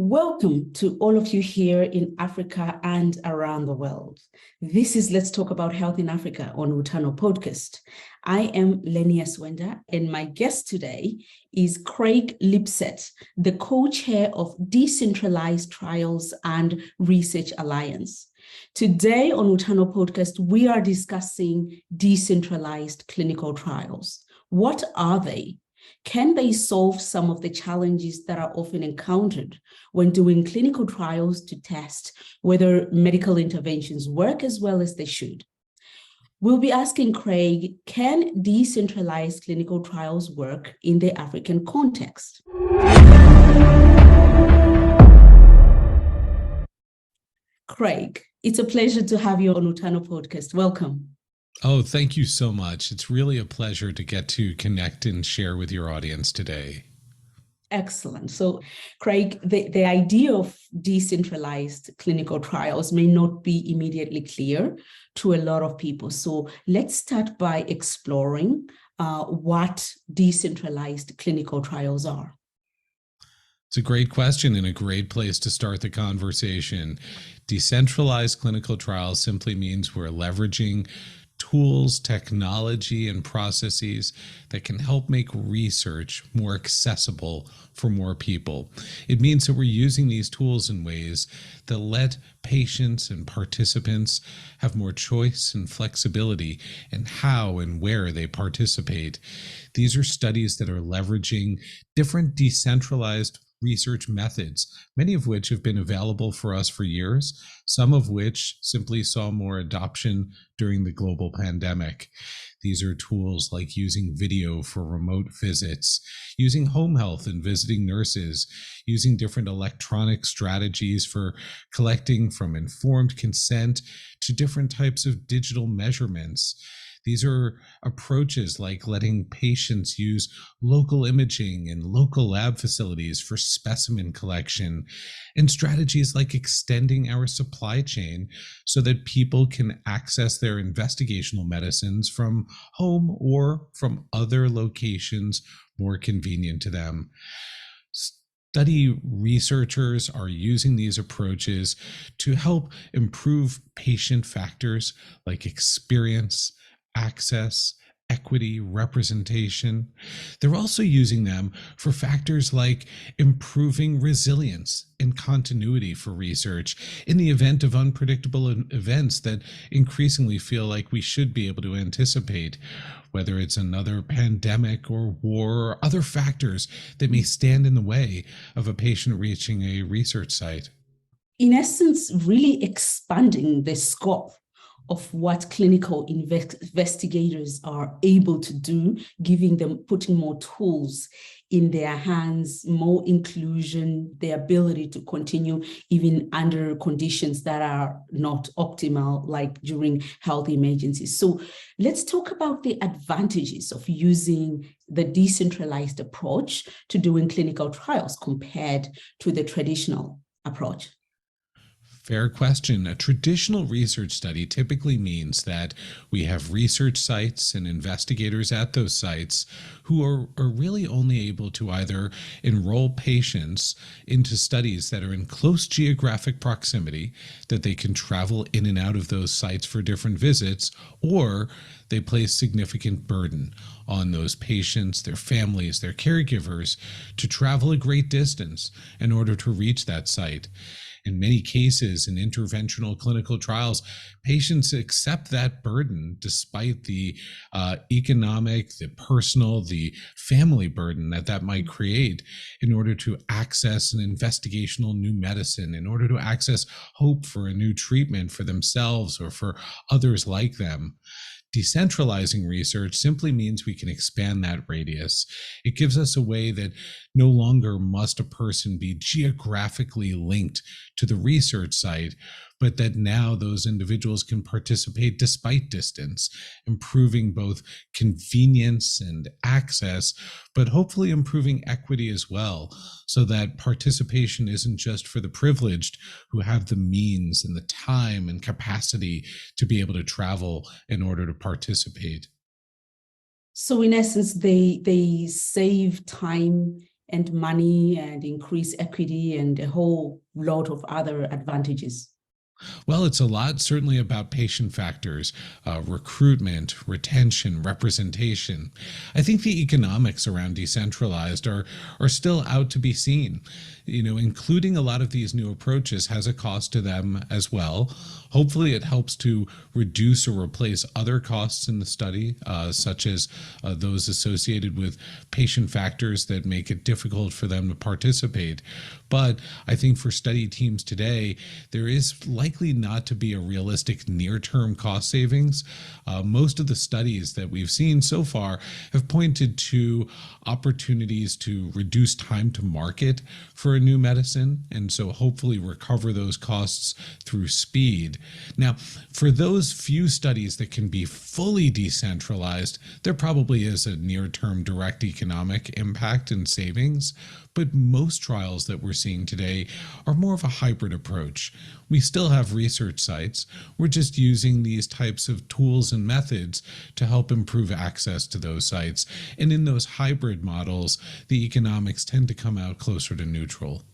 Welcome to all of you here in Africa and around the world. This is Let's Talk About Health in Africa on Utano Podcast. I am Lenias Hwenda, and my guest today is Craig Lipset, the co-chair of Decentralized Trials and Research Alliance. Today on Utano Podcast, we are discussing decentralized clinical trials. What are they? Can they solve some of the challenges that are often encountered when doing clinical trials to test whether medical interventions work as well as they should? We'll be asking Craig, can decentralized clinical trials work in the African context? Craig, it's a pleasure to have you on Utano Podcast. Welcome. Oh, thank you so much. It's really a pleasure to get to connect and share with your audience today. Excellent. So, Craig, the idea of decentralized clinical trials may not be immediately clear to a lot of people. So let's start by exploring what decentralized clinical trials are. It's a great question and a great place to start the conversation. Decentralized clinical trials simply means we're leveraging tools, technology, and processes that can help make research more accessible for more people. It means that we're using these tools in ways that let patients and participants have more choice and flexibility in how and where they participate. These are studies that are leveraging different decentralized research methods, many of which have been available for us for years, some of which simply saw more adoption during the global pandemic. These are tools like using video for remote visits, using home health and visiting nurses, using different electronic strategies for collecting from informed consent to different types of digital measurements. These are approaches like letting patients use local imaging and local lab facilities for specimen collection, and strategies like extending our supply chain so that people can access their investigational medicines from home or from other locations more convenient to them. Study researchers are using these approaches to help improve patient factors like experience, access, equity, representation. They're also using them for factors like improving resilience and continuity for research in the event of unpredictable events that increasingly feel like we should be able to anticipate, whether it's another pandemic or war or other factors that may stand in the way of a patient reaching a research site. In essence, really expanding the scope of what clinical investigators are able to do, putting more tools in their hands, more inclusion, the ability to continue even under conditions that are not optimal, like during health emergencies. So let's talk about the advantages of using the decentralized approach to doing clinical trials compared to the traditional approach. Fair question. A traditional research study typically means that we have research sites and investigators at those sites who are really only able to either enroll patients into studies that are in close geographic proximity, that they can travel in and out of those sites for different visits, or they place significant burden on those patients, their families, their caregivers to travel a great distance in order to reach that site. In many cases, in interventional clinical trials, patients accept that burden despite the economic, the personal, the family burden that might create in order to access an investigational new medicine, in order to access hope for a new treatment for themselves or for others like them. Decentralizing research simply means we can expand that radius. It gives us a way that no longer must a person be geographically linked to the research site, but that now those individuals can participate despite distance, improving both convenience and access, but hopefully improving equity as well, so that participation isn't just for the privileged who have the means and the time and capacity to be able to travel in order to participate. So in essence, they save time and money and increase equity and a whole lot of other advantages? Well, it's a lot certainly about patient factors, recruitment, retention, representation. I think the economics around decentralized are still out to be seen. Including a lot of these new approaches has a cost to them as well. Hopefully, it helps to reduce or replace other costs in the study, such as those associated with patient factors that make it difficult for them to participate. But I think for study teams today, there is likely not to be a realistic near-term cost savings. Most of the studies that we've seen so far have pointed to opportunities to reduce time to market for a new medicine, and so hopefully recover those costs through speed. Now, for those few studies that can be fully decentralized, there probably is a near-term direct economic impact and savings, but most trials that we're seeing today are more of a hybrid approach. We still have research sites. We're just using these types of tools and methods to help improve access to those sites. And in those hybrid models, the economics tend to come out closer to neutral.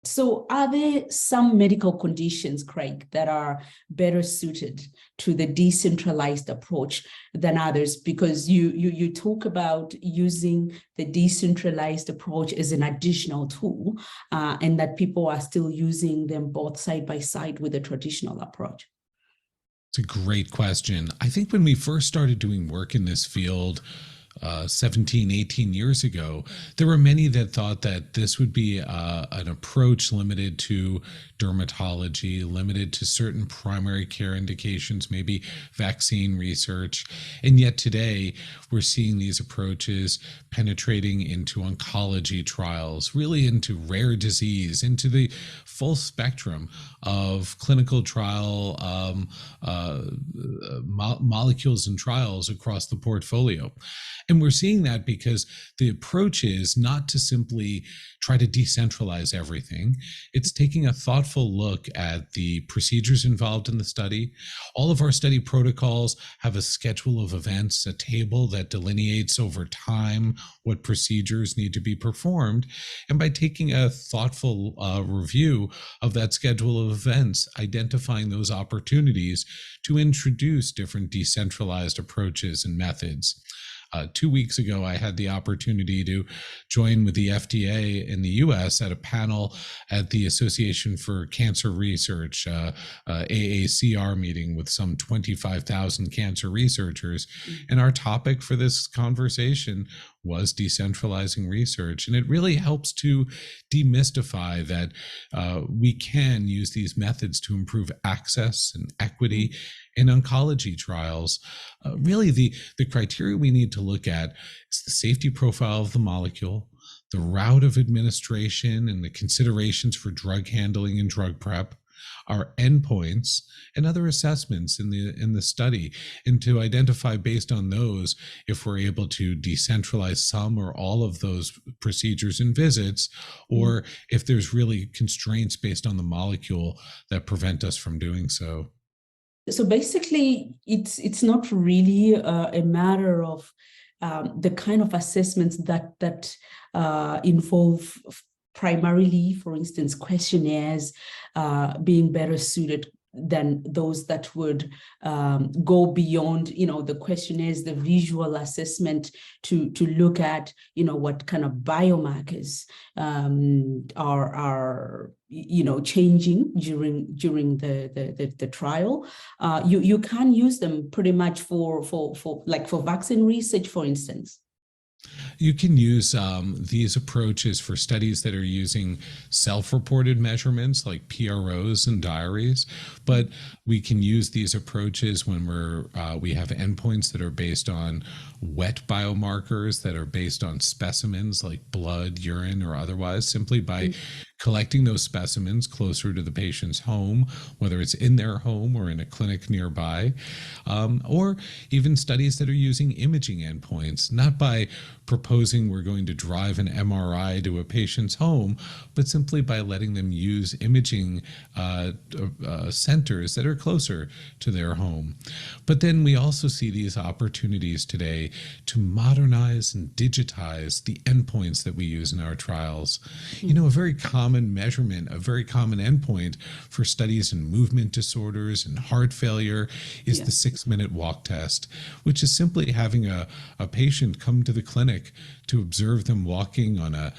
So are there some medical conditions, Craig, that are better suited to the decentralized approach than others? Because you talk about using the decentralized approach as an additional tool, and that people are still using them both side by side with the traditional approach. It's a great question. I think when we first started doing work in this field, 17, 18 years ago, there were many that thought that this would be an approach limited to dermatology, limited to certain primary care indications, maybe vaccine research. And yet today, we're seeing these approaches penetrating into oncology trials, really into rare disease, into the full spectrum of clinical trial molecules and trials across the portfolio. And we're seeing that because the approach is not to simply try to decentralize everything. It's taking a thoughtful look at the procedures involved in the study. All of our study protocols have a schedule of events, a table that delineates over time what procedures need to be performed. And by taking a thoughtful review of that schedule of events, identifying those opportunities to introduce different decentralized approaches and methods. 2 weeks ago, I had the opportunity to join with the FDA in the US at a panel at the Association for Cancer Research, AACR meeting with some 25,000 cancer researchers. And our topic for this conversation was decentralizing research. And it really helps to demystify that we can use these methods to improve access and equity in oncology trials. Really, the criteria we need to look at is the safety profile of the molecule, the route of administration and the considerations for drug handling and drug prep, our endpoints and other assessments in the study, and to identify based on those if we're able to decentralize some or all of those procedures and visits, or if there's really constraints based on the molecule that prevent us from doing so. So basically, it's not really a matter of the kind of assessments that involve primarily, for instance, questionnaires being better suited than those that would go beyond, the questionnaires, the visual assessment to look at, what kind of biomarkers are changing during the trial. You can use them pretty much for vaccine research, for instance. You can use these approaches for studies that are using self-reported measurements like PROs and diaries, but we can use these approaches when we have endpoints that are based on wet biomarkers, that are based on specimens like blood, urine, or otherwise, simply by collecting those specimens closer to the patient's home, whether it's in their home or in a clinic nearby, or even studies that are using imaging endpoints, not by proposing we're going to drive an MRI to a patient's home, but simply by letting them use imaging centers that are closer to their home. But then we also see these opportunities today to modernize and digitize the endpoints that we use in our trials. You know, a very common measurement, a very common endpoint for studies in movement disorders and heart failure is the 6-minute walk test, which is simply having a patient come to the clinic to observe them walking on a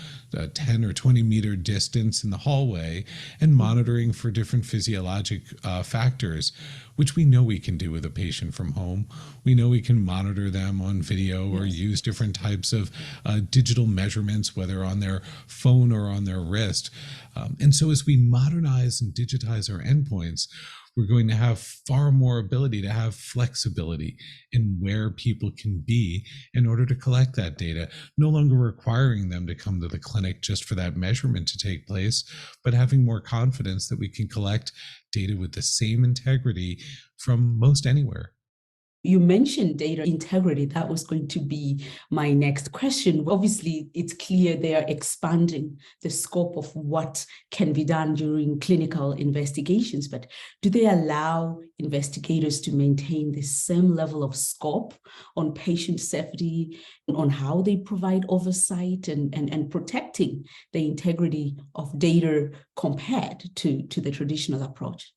10 or 20 meter distance in the hallway and monitoring for different physiologic factors, which we know we can do with a patient from home. We know we can monitor them on video or use different types of digital measurements, whether on their phone or on their wrist. And so as we modernize and digitize our endpoints, we're going to have far more ability to have flexibility in where people can be in order to collect that data, no longer requiring them to come to the clinic just for that measurement to take place, but having more confidence that we can collect data with the same integrity from most anywhere. You mentioned data integrity. That was going to be my next question. Obviously, it's clear they are expanding the scope of what can be done during clinical investigations, but do they allow investigators to maintain the same level of scope on patient safety, on how they provide oversight and protecting the integrity of data compared to the traditional approach?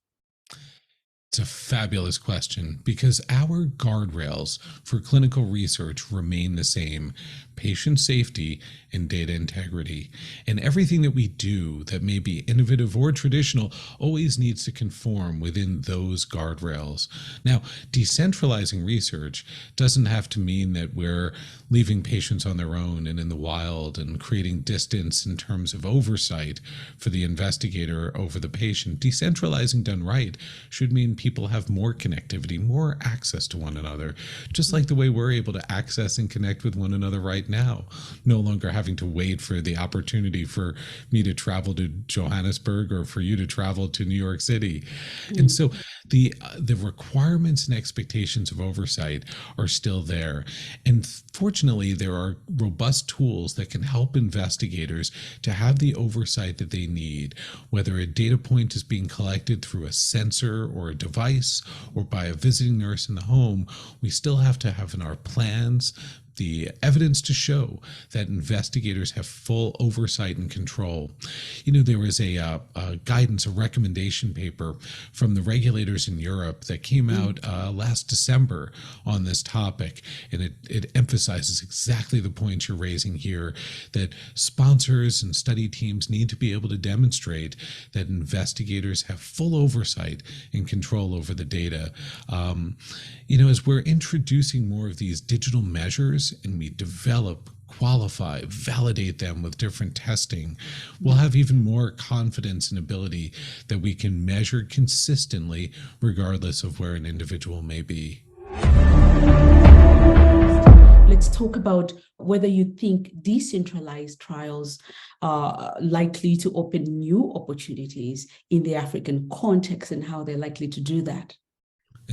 It's a fabulous question because our guardrails for clinical research remain the same: patient safety and data integrity. And everything that we do that may be innovative or traditional always needs to conform within those guardrails. Now, decentralizing research doesn't have to mean that we're leaving patients on their own and in the wild and creating distance in terms of oversight for the investigator over the patient. Decentralizing done right should mean people have more connectivity, more access to one another, just like the way we're able to access and connect with one another right now, no longer having to wait for the opportunity for me to travel to Johannesburg or for you to travel to New York City. And so the requirements and expectations of oversight are still there. And fortunately, there are robust tools that can help investigators to have the oversight that they need, whether a data point is being collected through a sensor or a device or by a visiting nurse in the home. We still have to have in our plans the evidence to show that investigators have full oversight and control. You know, there was a guidance, a recommendation paper from the regulators in Europe that came out last December on this topic, and it emphasizes exactly the points you're raising here, that sponsors and study teams need to be able to demonstrate that investigators have full oversight and control over the data. You know, as we're introducing more of these digital measures and we develop, qualify, validate them with different testing, we'll have even more confidence and ability that we can measure consistently regardless of where an individual may be. Let's talk about whether you think decentralized trials are likely to open new opportunities in the African context and how they're likely to do that.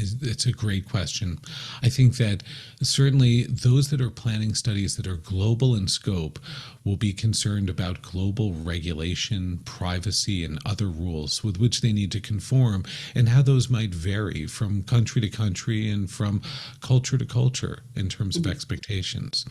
It's a great question. I think that certainly those that are planning studies that are global in scope will be concerned about global regulation, privacy, and other rules with which they need to conform, and how those might vary from country to country and from culture to culture in terms of expectations.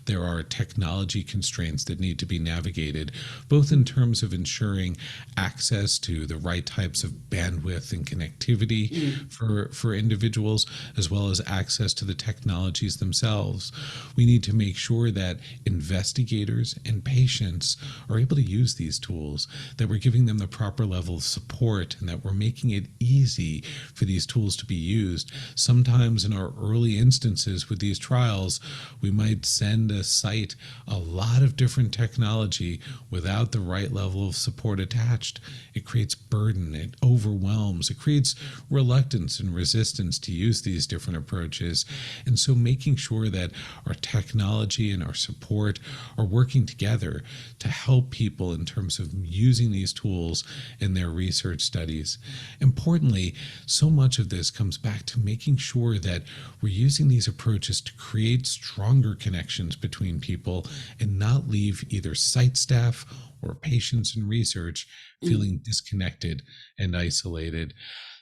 There are technology constraints that need to be navigated, both in terms of ensuring access to the right types of bandwidth and connectivity for individuals, as well as access to the technologies themselves. We need to make sure that investigators and patients are able to use these tools, that we're giving them the proper level of support, and that we're making it easy for these tools to be used. Sometimes in our early instances with these trials, we might send a site a lot of different technology without the right level of support attached. It creates burden, it overwhelms, it creates reluctance and resistance resistance to use these different approaches. And so making sure that our technology and our support are working together to help people in terms of using these tools in their research studies. Importantly, so much of this comes back to making sure that we're using these approaches to create stronger connections between people and not leave either site staff or patients in research feeling disconnected and isolated.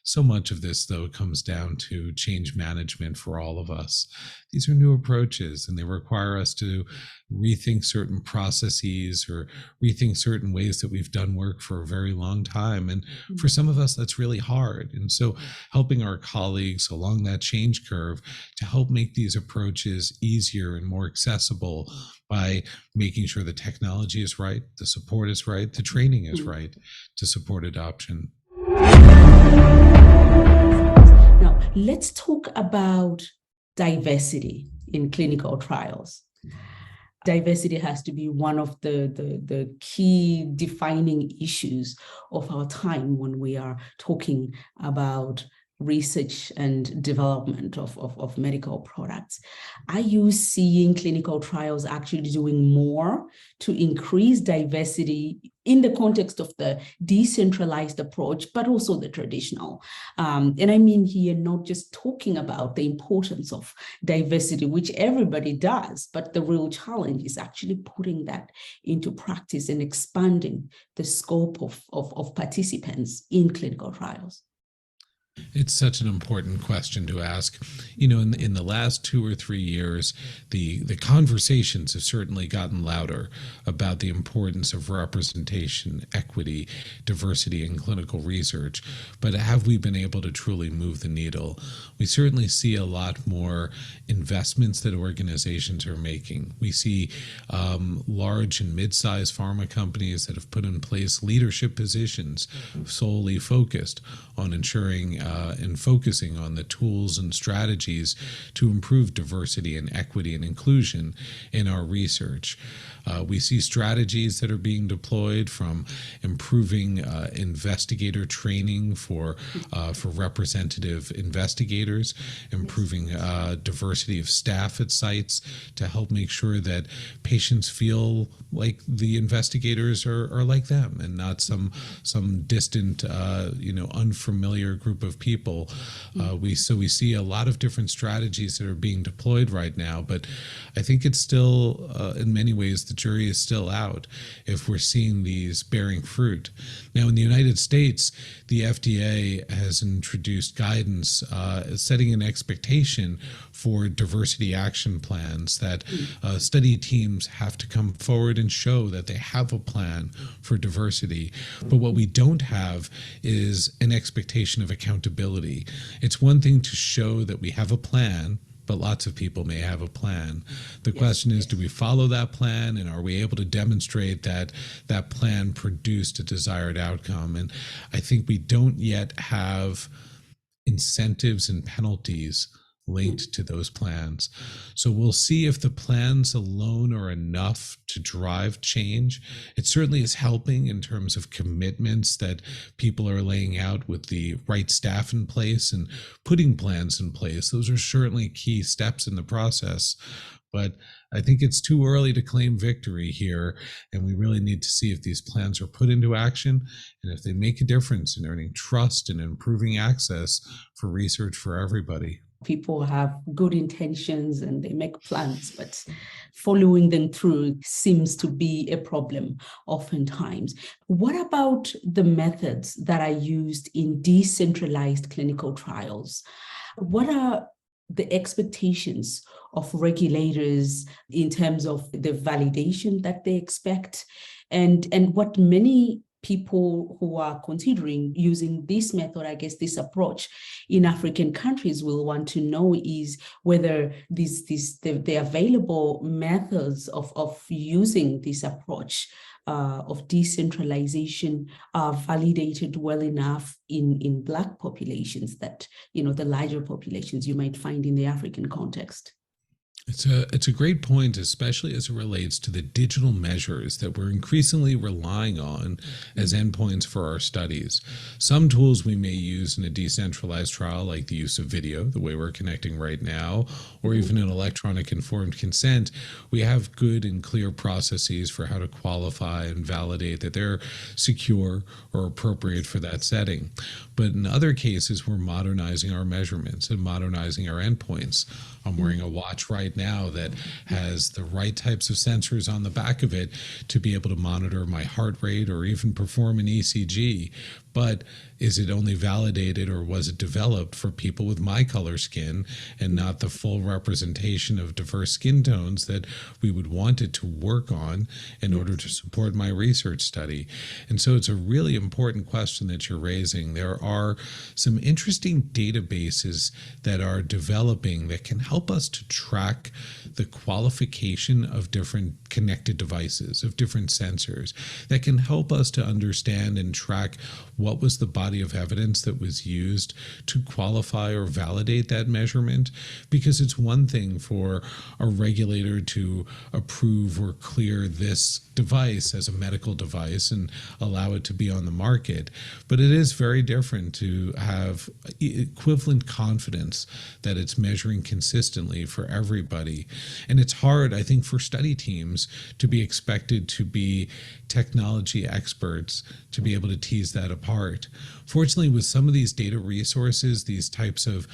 So much of this, though, comes down to change management for all of us. These are new approaches, and they require us to rethink certain processes or rethink certain ways that we've done work for a very long time. And for some of us, that's really hard. And so helping our colleagues along that change curve to help make these approaches easier and more accessible by making sure the technology is right, the support is right, the training is right to support adoption. Now, let's talk about diversity in clinical trials. Diversity has to be one of the key defining issues of our time when we are talking about research and development of medical products. Are you seeing clinical trials actually doing more to increase diversity in the context of the decentralized approach, but also the traditional? And I mean here, not just talking about the importance of diversity, which everybody does, but the real challenge is actually putting that into practice and expanding the scope of participants in clinical trials. It's such an important question to ask. You know, in the last 2 or 3 years, the conversations have certainly gotten louder about the importance of representation, equity, diversity in clinical research. But have we been able to truly move the needle? We certainly see a lot more investments that organizations are making. We see large and mid-sized pharma companies that have put in place leadership positions solely focused on ensuring and focusing on the tools and strategies to improve diversity and equity and inclusion in our research. We see strategies that are being deployed from improving investigator training for representative investigators, improving diversity of staff at sites to help make sure that patients feel like the investigators are like them and not some distant, unfamiliar group of people. We see a lot of different strategies that are being deployed right now, but I think it's still, in many ways, the jury is still out if we're seeing these bearing fruit. Now, in the United States, the FDA has introduced guidance setting an expectation for diversity action plans that study teams have to come forward and show that they have a plan for diversity. But what we don't have is an expectation of accountability. It's one thing to show that we have a plan, but lots of people may have a plan. The question is, do we follow that plan, and are we able to demonstrate that that plan produced a desired outcome? And I think we don't yet have incentives and penalties linked to those plans. So we'll see if the plans alone are enough to drive change. It certainly is helping in terms of commitments that people are laying out with the right staff in place and putting plans in place. Those are certainly key steps in the process. But I think it's too early to claim victory here, and we really need to see if these plans are put into action and if they make a difference in earning trust and improving access for research for everybody. People have good intentions and they make plans, but following them through seems to be a problem oftentimes. What about the methods that are used in decentralized clinical trials? What are the expectations of regulators in terms of the validation that they expect, and what many people who are considering using this method, I guess this approach in African countries will want to know is whether the available methods of using this approach of decentralization are validated well enough in Black populations that, the larger populations you might find in the African context. It's a great point, especially as it relates to the digital measures that we're increasingly relying on as endpoints for our studies. Some tools we may use in a decentralized trial, like the use of video, the way we're connecting right now, or even an electronic informed consent, we have good and clear processes for how to qualify and validate that they're secure or appropriate for that setting. But in other cases, we're modernizing our measurements and modernizing our endpoints. I'm wearing a watch right now that has the right types of sensors on the back of it to be able to monitor my heart rate or even perform an ECG. But is it only validated, or was it developed for people with my color skin and not the full representation of diverse skin tones that we would want it to work on in order to support my research study? And so it's a really important question that you're raising. There are some interesting databases that are developing that can help us to track the qualification of different connected devices, of different sensors, that can help us to understand and track what was the body of evidence that was used to qualify or validate that measurement. Because it's one thing for a regulator to approve or clear this device as a medical device and allow it to be on the market, but it is very different to have equivalent confidence that it's measuring consistently for everybody. And it's hard, I think, for study teams to be expected to be technology experts to be able to tease that apart. Fortunately, with some of these data resources, these types of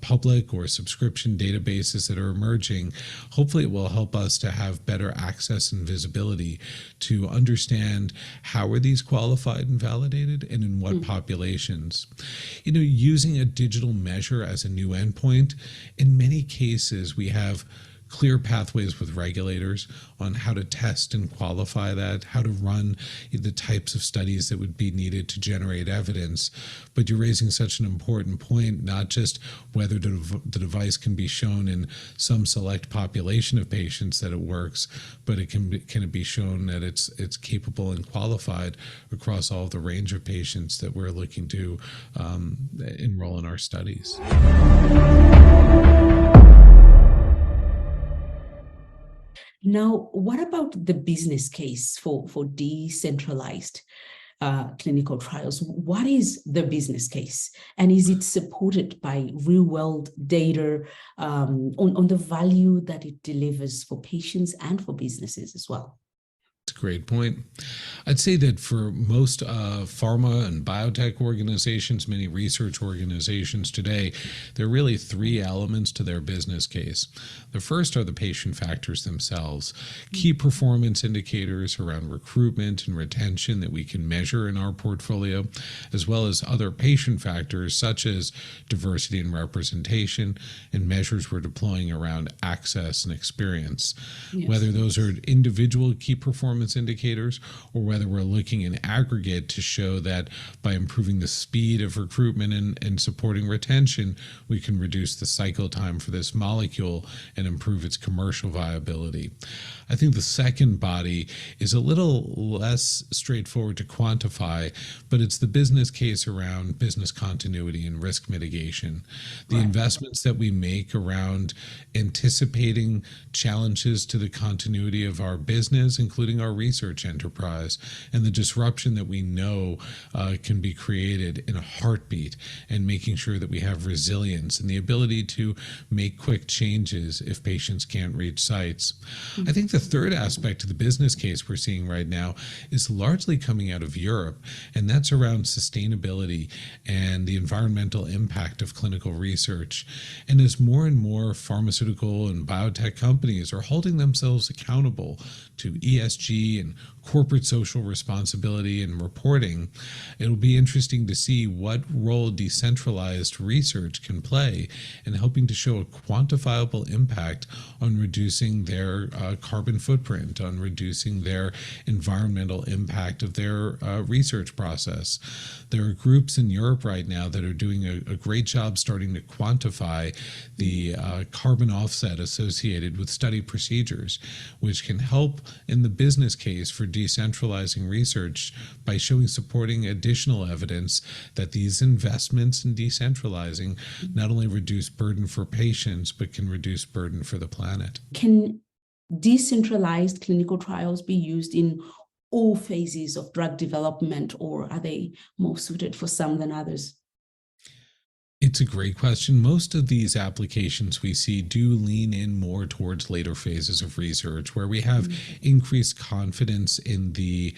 public or subscription databases that are emerging, hopefully it will help us to have better access and visibility to understand how are these qualified and validated and in what populations. You know, using a digital measure as a new endpoint, in many cases we have clear pathways with regulators on how to test and qualify that, how to run the types of studies that would be needed to generate evidence. But you're raising such an important point, not just whether the device can be shown in some select population of patients that it works, but can it be shown that it's capable and qualified across all the range of patients that we're looking to enroll in our studies. Now, what about the business case for decentralized clinical trials? What is the business case? And is it supported by real-world data on the value that it delivers for patients and for businesses as well? That's a great point. I'd say that for most pharma and biotech organizations, many research organizations today, there are really three elements to their business case. The first are the patient factors themselves, key performance indicators around recruitment and retention that we can measure in our portfolio, as well as other patient factors such as diversity and representation and measures we're deploying around access and experience. Yes. Whether those are individual key performance indicators or whether we're looking in aggregate to show that by improving the speed of recruitment and supporting retention, we can reduce the cycle time for this molecule and improve its commercial viability. I think the second body is a little less straightforward to quantify, but it's the business case around business continuity and risk mitigation. The investments that we make around anticipating challenges to the continuity of our business, including our research enterprise, and the disruption that we know can be created in a heartbeat, and making sure that we have resilience and the ability to make quick changes if patients can't reach sites. I think the third aspect of the business case we're seeing right now is largely coming out of Europe, and that's around sustainability and the environmental impact of clinical research. And as more and more pharmaceutical and biotech companies are holding themselves accountable to ESG and corporate social responsibility and reporting, it'll be interesting to see what role decentralized research can play in helping to show a quantifiable impact on reducing their carbon footprint, on reducing their environmental impact of their research process. There are groups in Europe right now that are doing a great job starting to quantify the carbon offset associated with study procedures, which can help in the business case for decentralizing research by supporting additional evidence that these investments in decentralizing not only reduce burden for patients, but can reduce burden for the planet. Can decentralized clinical trials be used in all phases of drug development, or are they more suited for some than others? It's a great question. Most of these applications we see do lean in more towards later phases of research where we have increased confidence in the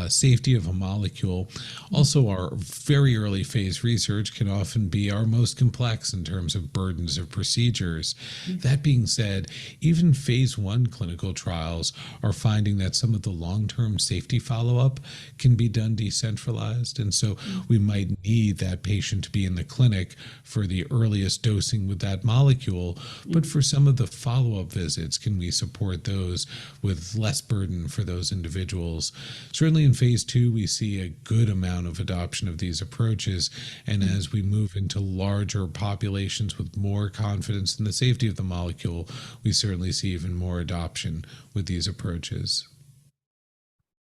safety of a molecule. Also, our very early phase research can often be our most complex in terms of burdens of procedures. That being said, even phase 1 clinical trials are finding that some of the long-term safety follow-up can be done decentralized. And so we might need that patient to be in the clinic for the earliest dosing with that molecule, but for some of the follow-up visits, can we support those with less burden for those individuals? Certainly in phase 2, we see a good amount of adoption of these approaches, and as we move into larger populations with more confidence in the safety of the molecule, we certainly see even more adoption with these approaches.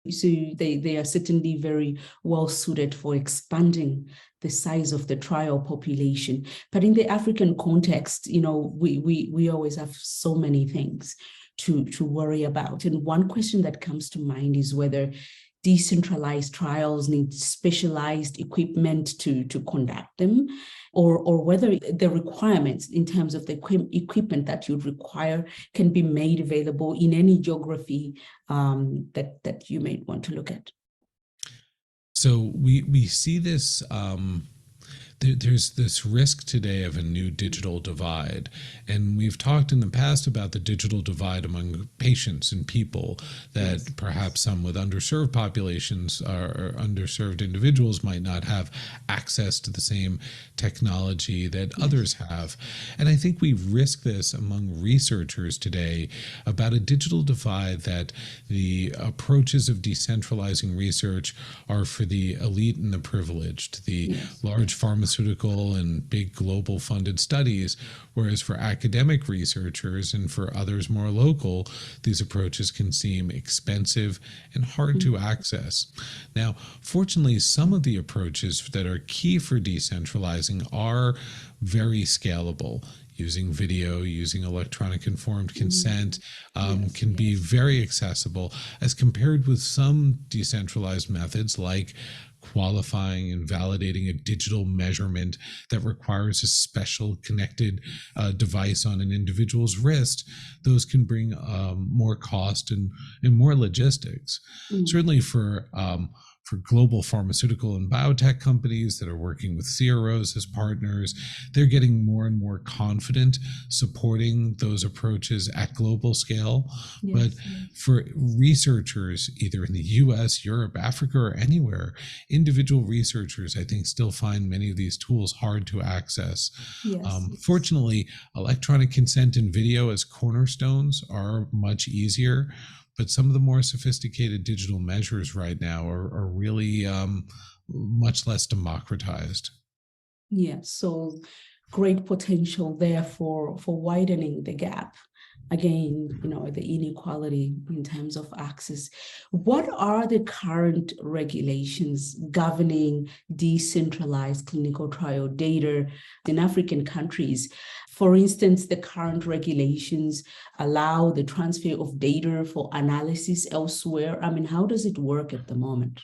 So they are certainly very well suited for expanding the size of the trial population. But in the African context, we always have so many things to worry about. And one question that comes to mind is whether decentralized trials need specialized equipment to conduct them, or whether the requirements in terms of the equipment that you'd require can be made available in any geography that you may want to look at. So we see this. There's this risk today of a new digital divide. And we've talked in the past about the digital divide among patients and people, that perhaps some with underserved populations or underserved individuals might not have access to the same technology that others have. And I think we risk this among researchers today about a digital divide, that the approaches of decentralizing research are for the elite and the privileged, the large pharmaceutical and big global funded studies, whereas for academic researchers and for others more local, these approaches can seem expensive and hard to access. Now, fortunately, some of the approaches that are key for decentralizing are very scalable. Using video, using electronic informed consent can be very accessible as compared with some decentralized methods like qualifying and validating a digital measurement that requires a special connected device on an individual's wrist. Those can bring more cost and more logistics. Certainly for global pharmaceutical and biotech companies that are working with CROs as partners, they're getting more and more confident supporting those approaches at global scale. But for researchers, either in the US, Europe, Africa, or anywhere, individual researchers, I think, still find many of these tools hard to access. Fortunately, electronic consent and video as cornerstones are much easier. But some of the more sophisticated digital measures right now are really much less democratized. So great potential there for widening the gap. Again, the inequality in terms of access. What are the current regulations governing decentralized clinical trial data in African countries? For instance, the current regulations allow the transfer of data for analysis elsewhere. I mean, how does it work at the moment?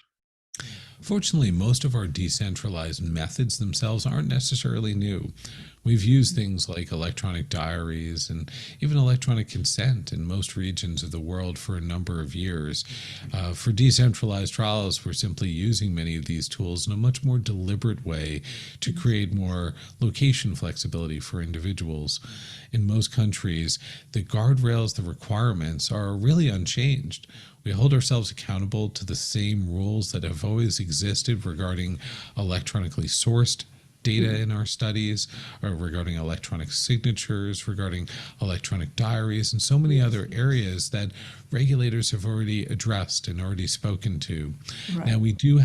Fortunately, most of our decentralized methods themselves aren't necessarily new. We've used things like electronic diaries and even electronic consent in most regions of the world for a number of years. For decentralized trials, we're simply using many of these tools in a much more deliberate way to create more location flexibility for individuals. In most countries, the guardrails, the requirements are really unchanged. We hold ourselves accountable to the same rules that have always existed regarding electronically sourced data in our studies, or regarding electronic signatures, regarding electronic diaries, and so many other areas that regulators have already addressed and already spoken to. Right. Now, we did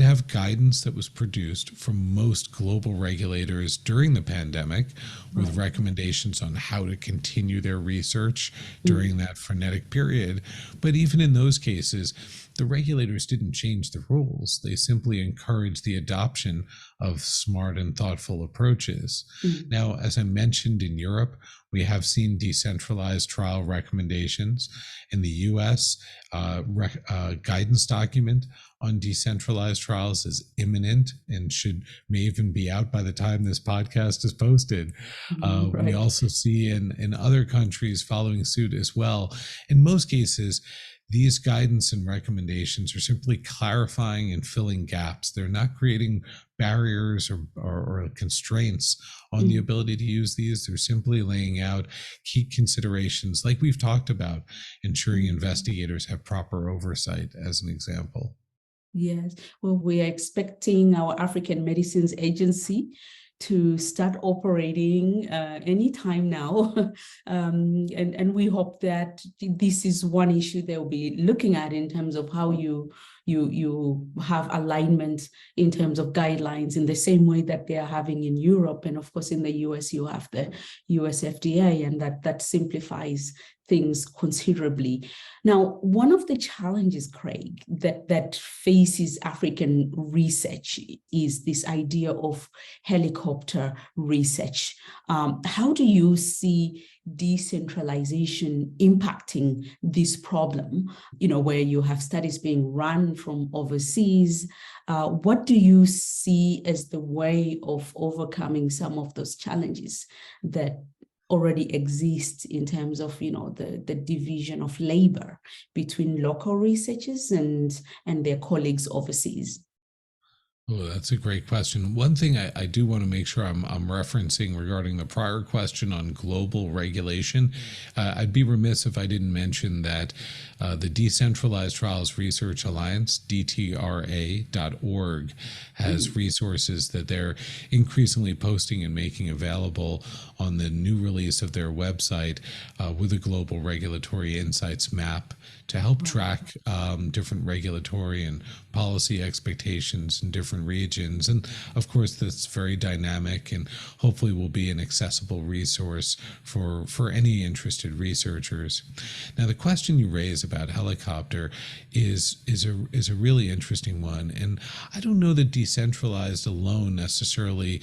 have guidance that was produced from most global regulators during the pandemic with recommendations on how to continue their research during that frenetic period. But even in those cases, the regulators didn't change the rules. They simply encouraged the adoption of smart and thoughtful approaches. Now, as I mentioned, in Europe, we have seen decentralized trial recommendations. In the US, guidance document on decentralized trials is imminent and may even be out by the time this podcast is posted. We also see in other countries following suit as well. In most cases, these guidance and recommendations are simply clarifying and filling gaps. They're not creating barriers or constraints on the ability to use these. They're simply laying out key considerations, like we've talked about, ensuring investigators have proper oversight, as an example. Yes, well, we are expecting our African Medicines Agency to start operating anytime now. And we hope that this is one issue they'll be looking at in terms of how you have alignment in terms of guidelines in the same way that they are having in Europe. And of course, in the US, you have the US FDA, and that simplifies things considerably. Now, one of the challenges, Craig, that faces African research is this idea of helicopter research. How do you see decentralization impacting this problem, where you have studies being run from overseas? What do you see as the way of overcoming some of those challenges that already exists in terms of the division of labor between local researchers and their colleagues overseas? Oh, that's a great question. One thing I do want to make sure I'm referencing regarding the prior question on global regulation, I'd be remiss if I didn't mention that the Decentralized Trials Research Alliance, DTRA.org, has resources that they're increasingly posting and making available on the new release of their website with a global regulatory insights map to help track different regulatory and policy expectations in different regions. And of course, that's very dynamic and hopefully will be an accessible resource for any interested researchers. Now, the question you raise about helicopter is a really interesting one. And I don't know that decentralized alone necessarily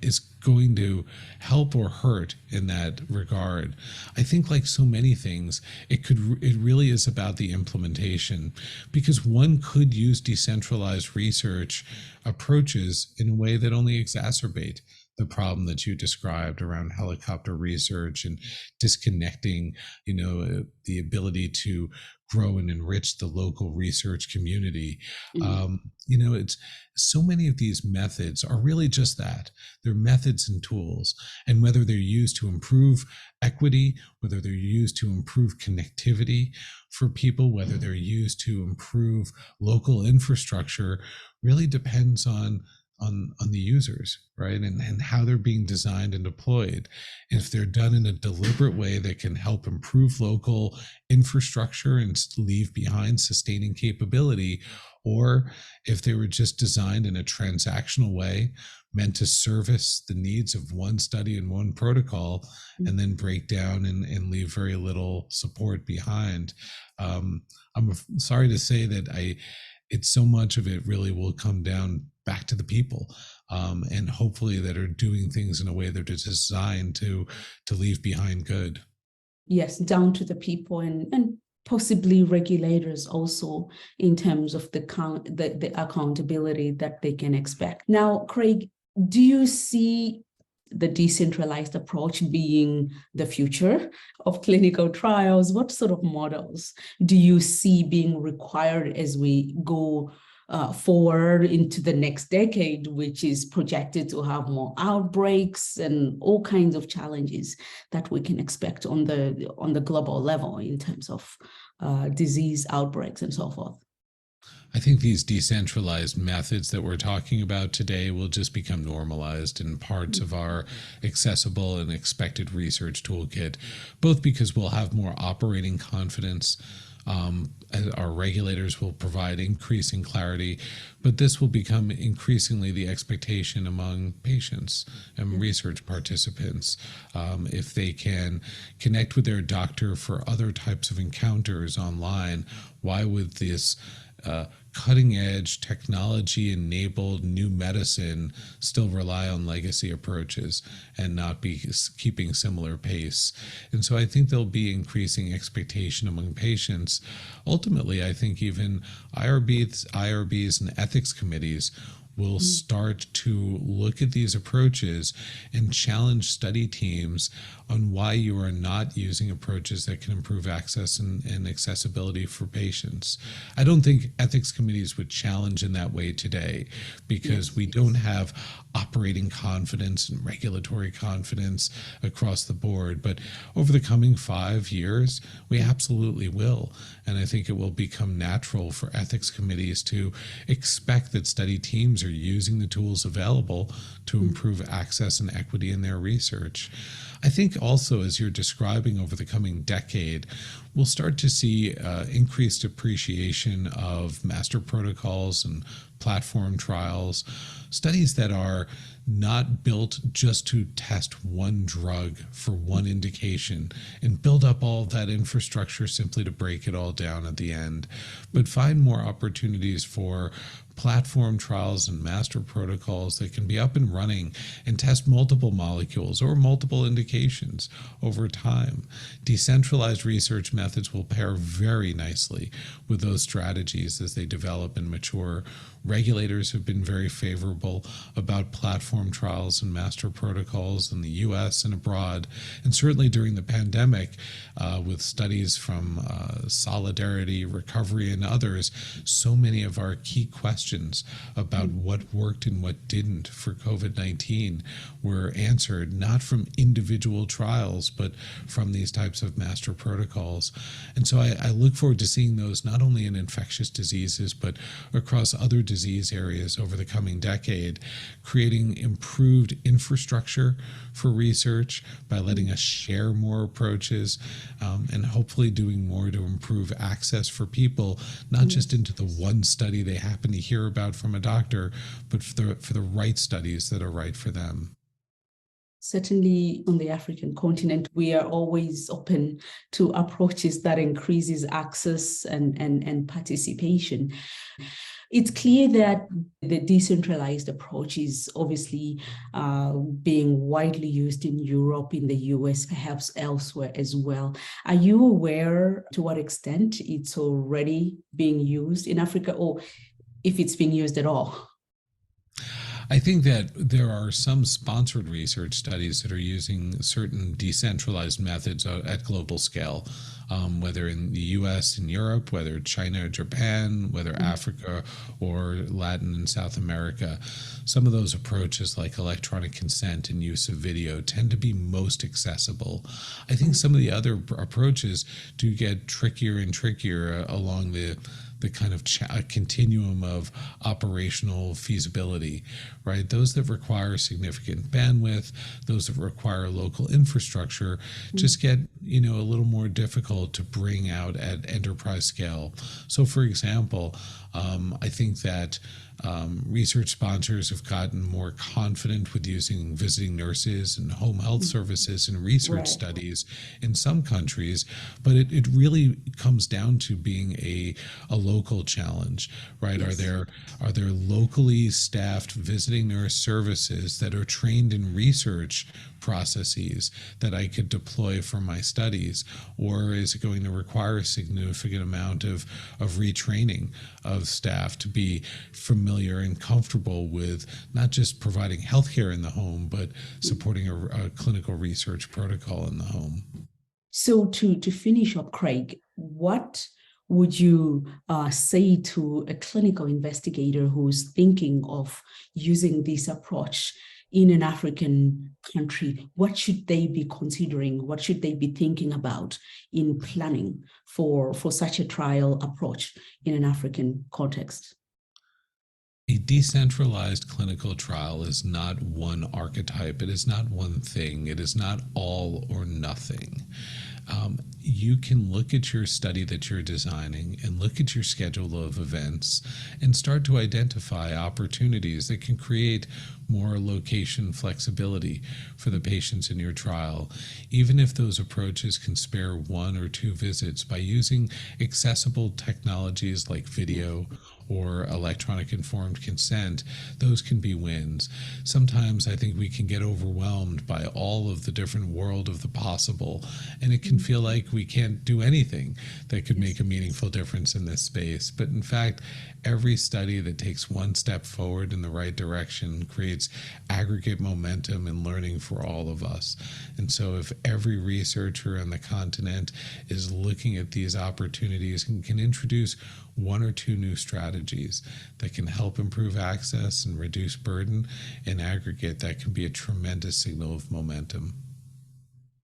is going to help or hurt in that regard. I think, like so many things, it really is about the implementation, because one could use decentralized research approaches in a way that only exacerbate the problem that you described around helicopter research and disconnecting, the ability to grow and enrich the local research community. It's so many of these methods are really just that. They're methods and tools. And whether they're used to improve equity, whether they're used to improve connectivity for people, whether they're used to improve local infrastructure, really depends on the users, right? And how they're being designed and deployed. And if they're done in a deliberate way that can help improve local infrastructure and leave behind sustaining capability, or if they were just designed in a transactional way, meant to service the needs of one study and one protocol, and then break down and leave very little support behind. I'm sorry to say that it's so much of it really will come down back to the people, and hopefully that are doing things in a way that is designed to leave behind good. Yes, down to the people and possibly regulators also, in terms of the accountability that they can expect. Now, Craig, do you see the decentralized approach being the future of clinical trials? What sort of models do you see being required as we go forward into the next decade, which is projected to have more outbreaks and all kinds of challenges that we can expect on the global level in terms of disease outbreaks and so forth? I think these decentralized methods that we're talking about today will just become normalized in parts of our accessible and expected research toolkit, both because we'll have more operating confidence. As our regulators will provide increasing clarity, but this will become increasingly the expectation among patients and research participants. If they can connect with their doctor for other types of encounters online, why would this cutting edge technology enabled new medicine still rely on legacy approaches and not be keeping similar pace? And so I think there'll be increasing expectation among patients. Ultimately, I think even IRBs and ethics committees will start to look at these approaches and challenge study teams on why you are not using approaches that can improve access and accessibility for patients. I don't think ethics committees would challenge in that way today because we don't have operating confidence and regulatory confidence across the board. But over the coming 5 years, we absolutely will. And I think it will become natural for ethics committees to expect that study teams are using the tools available to improve access and equity in their research. I think also, as you're describing over the coming decade, we'll start to see increased appreciation of master protocols and platform trials, studies that are not built just to test one drug for one indication and build up all that infrastructure simply to break it all down at the end, but find more opportunities for platform trials and master protocols that can be up and running and test multiple molecules or multiple indications over time. Decentralized research methods will pair very nicely with those strategies as they develop and mature. Regulators have been very favorable about platform trials and master protocols in the US and abroad, and certainly during the pandemic with studies from Solidarity, Recovery, and others, so many of our key questions about what worked and what didn't for COVID-19 were answered not from individual trials, but from these types of master protocols. And so I look forward to seeing those not only in infectious diseases, but across other disease areas over the coming decade, creating improved infrastructure for research by letting us share more approaches and hopefully doing more to improve access for people, not just into the one study they happen to hear about from a doctor, but for the right studies that are right for them. Certainly on the African continent, we are always open to approaches that increases access and participation. It's clear that the decentralized approach is obviously being widely used in Europe, in the US, perhaps elsewhere as well. Are you aware to what extent it's already being used in Africa, or if it's being used at all? I think that there are some sponsored research studies that are using certain decentralized methods at global scale, whether in the US and Europe, whether China or Japan, whether Africa or Latin and South America. Some of those approaches like electronic consent and use of video tend to be most accessible. I think some of the other approaches do get trickier and trickier along the kind of continuum of operational feasibility, right? Those that require significant bandwidth, those that require local infrastructure, just get, a little more difficult to bring out at enterprise scale. So, for example, I think that research sponsors have gotten more confident with using visiting nurses and home health services in research studies in some countries, but it really comes down to being a local challenge, right? Yes. Are there locally staffed visiting nurse services that are trained in research processes that I could deploy for my studies, or is it going to require a significant amount of retraining of staff to be familiar and comfortable with not just providing healthcare in the home, but supporting a clinical research protocol in the home? So to finish up, Craig, what would you say to a clinical investigator who's thinking of using this approach in an African country, what should they be considering? What should they be thinking about in planning for such a trial approach in an African context? A decentralized clinical trial is not one archetype. It is not one thing. It is not all or nothing. You can look at your study that you're designing and look at your schedule of events and start to identify opportunities that can create more location flexibility for the patients in your trial, even if those approaches can spare 1 or 2 visits by using accessible technologies like video or electronic informed consent. Those can be wins. Sometimes I think we can get overwhelmed by all of the different world of the possible, and it can feel like we can't do anything that could make a meaningful difference in this space. But in fact, every study that takes one step forward in the right direction creates aggregate momentum and learning for all of us. And so if every researcher on the continent is looking at these opportunities and can introduce 1 or 2 new strategies that can help improve access and reduce burden, in aggregate, that can be a tremendous signal of momentum.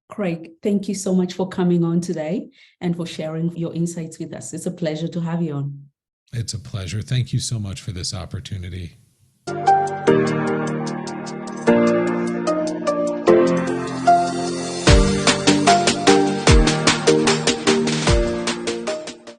Craig, thank you so much for coming on today and for sharing your insights with us. It's a pleasure to have you on. It's a pleasure. Thank you so much for this opportunity.